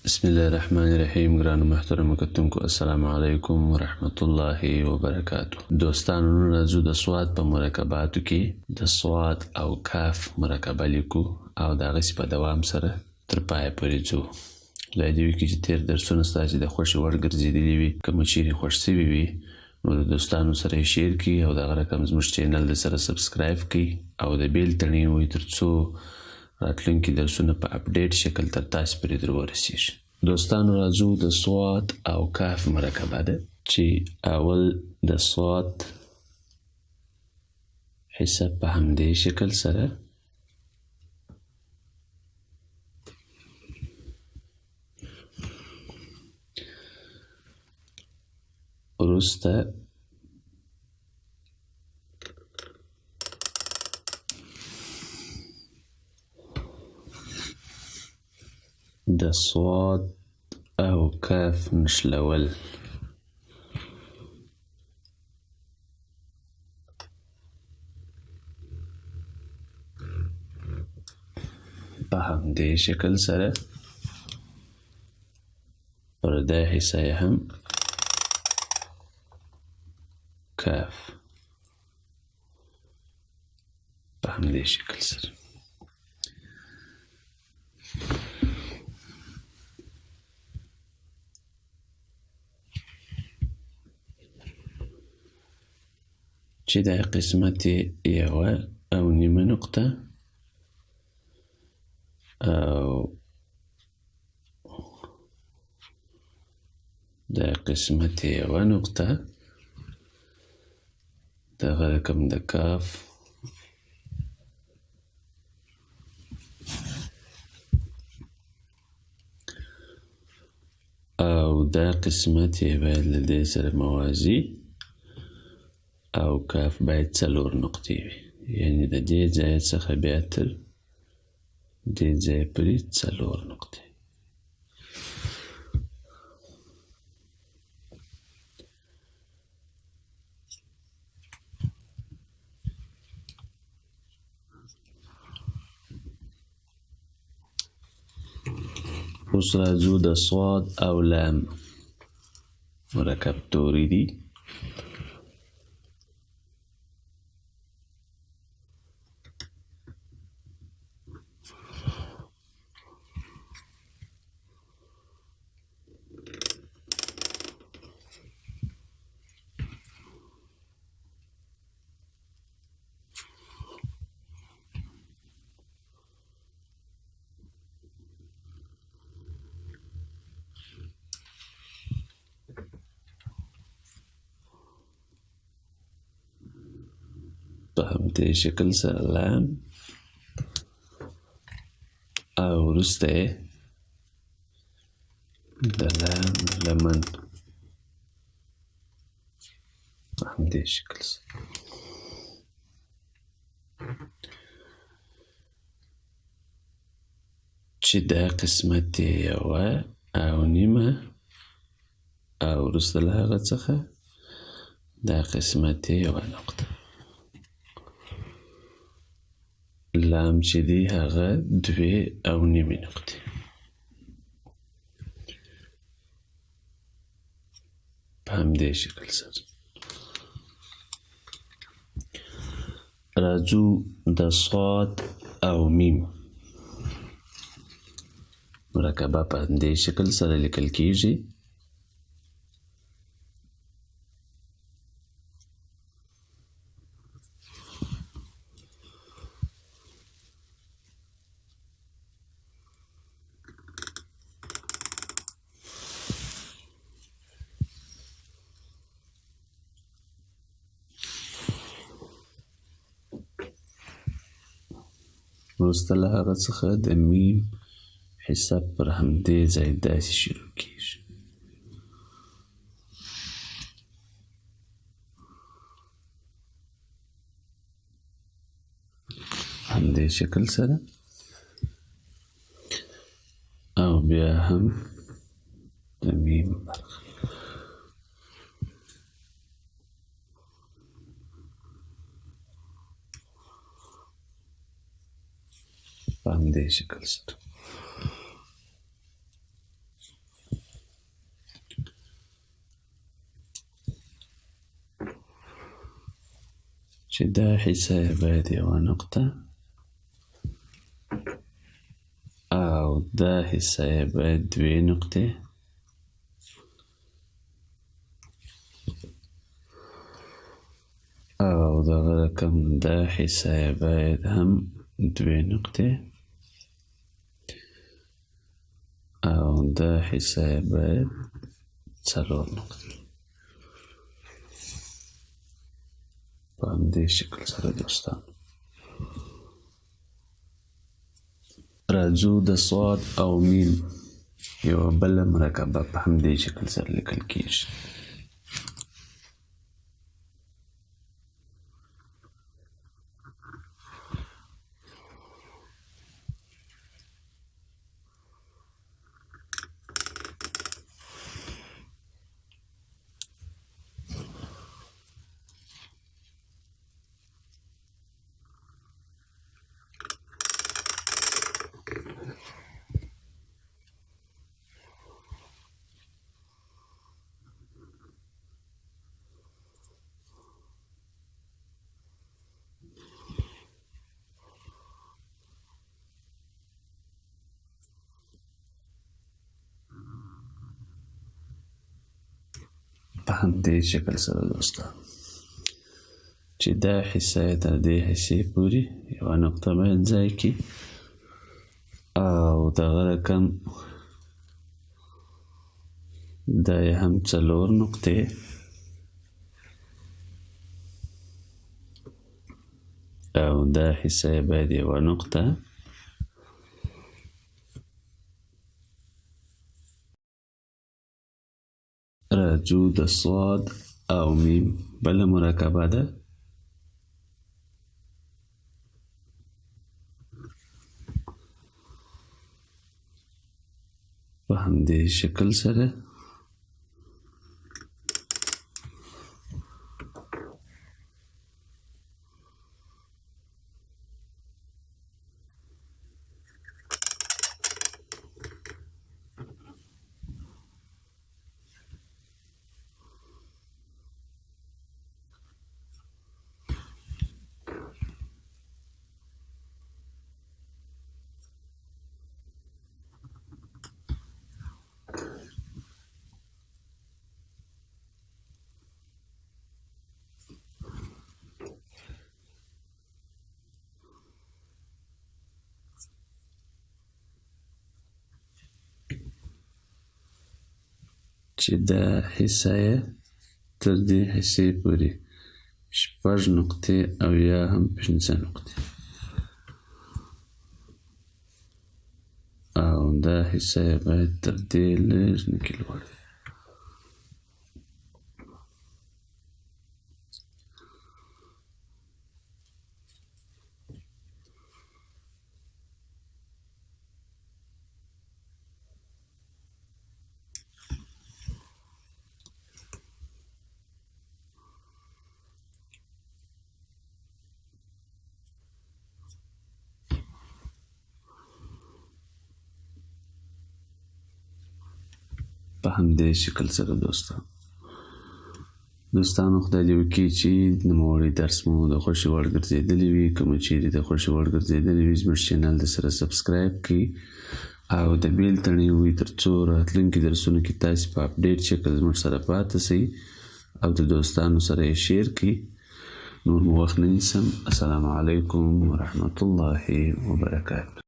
بسم الله الرحمن الرحیم. ګرانو محترمو کتونکو السلام علیکم ورحمت الله وبرکاته. دوستانو نن راځو د سواد په مرکباتو کې د سواد او کاف مرکبه لیکو او د هغې په دوام سره تر پایه پورې ځو. خدای دې وکړي چې تېر درسونه ستاسې د خوښې وړ ګرځېدلي وي. که مو چیرې خوښ شوي وي نو د دوستانو سره یې شیر کړي او دغه رقم زموږ چینل د سره سبسکرایب کړي او د بیل تڼۍ ووهئ تر څو راتلونکي درسونه په اپډیټ شکل تر تاسې پورې در ورسیږي. دوستانو راځو د سواد او کاف مرکبه ده چې اول د سواد حصه په همدې شکل سره وروسته د سواد او کاف نښلول په همدې شکل سره پر دا حصه یې هم کاف په همدې شکل سره. چې دا قسمت یوه او نیمه نقطه او دا قسمت یوه نقطه دغه رقم د کاف او دا قسمت یې باید له دې سره موازي او کاف باید 4 نقطې وي، یعنې د دې ځای څخه بیا تر دې ځای پورې 4 نقطې. اوس راځو د صاد او لام مرکب توري دي. په همدې شکل سره لام او وروسته یې د لام لمن په همدې شکل سره. چې دا قسمت یې یوه او نیمه او وروسته له هغه څخه دا قسمت یې یوه نقطه. لام چې دی هغه 2.5 نقطې. په همدې شکل سره راځو د صاد او میم مرکبه په همدې شکل سره لیکل کیږي. وروسته له هغه څخه د میم حساب پر همدې ځای داسې شروع کیږي. همدې شکل سره او بیا هم د میم برخه په همدې شکل سره. چې دا حصه یې باید یوه نقطه او دا حصه یې باید دوې نقطې او دغه رقم دا حصه یې باید هم دوې نقطې او دا حصه یې باید څلور نقطې. په همدې شکل سره دوستان راځو د صاد او میم یوه بله مرکبه په همدې شکل سره لیکل کیږي. په همدې شکل سره دوستان چې دا حصه یې تر دې حصې پورې یوه نقطه باید ځای کړي او دغه رقم دا یې هم څلور نقطې او دا حصه یې باید یوه نقطه راځو د صاد او میم بله مرکبه ده. په همدې شکل سره چې دا حصه یې تر دې حصې پورې شپږ نقطې او یا هم پنځه نقطې او دا حصه یې باید تر دې لږ نکې لوړ وي. په همدې شکل سره دوستانو خدای دې وکړي چې نوموړی درس مو د خوښې وړ ګرځېدلی وي. که مو چیرې د خوښې وړ ګرځېدلی وي زموږ چینل درسره سبسکرایب کړئ او د بیل تڼۍ ووهئ تر څو راتلونکي درسونو کې تاسې په اپډیټ شکل زموږ سره پاتې شئ او د دوستانو سره یې شیر کړئ. نور مو وخت نه نیسم. السلام علیکم ورحمة الله وبرکاته.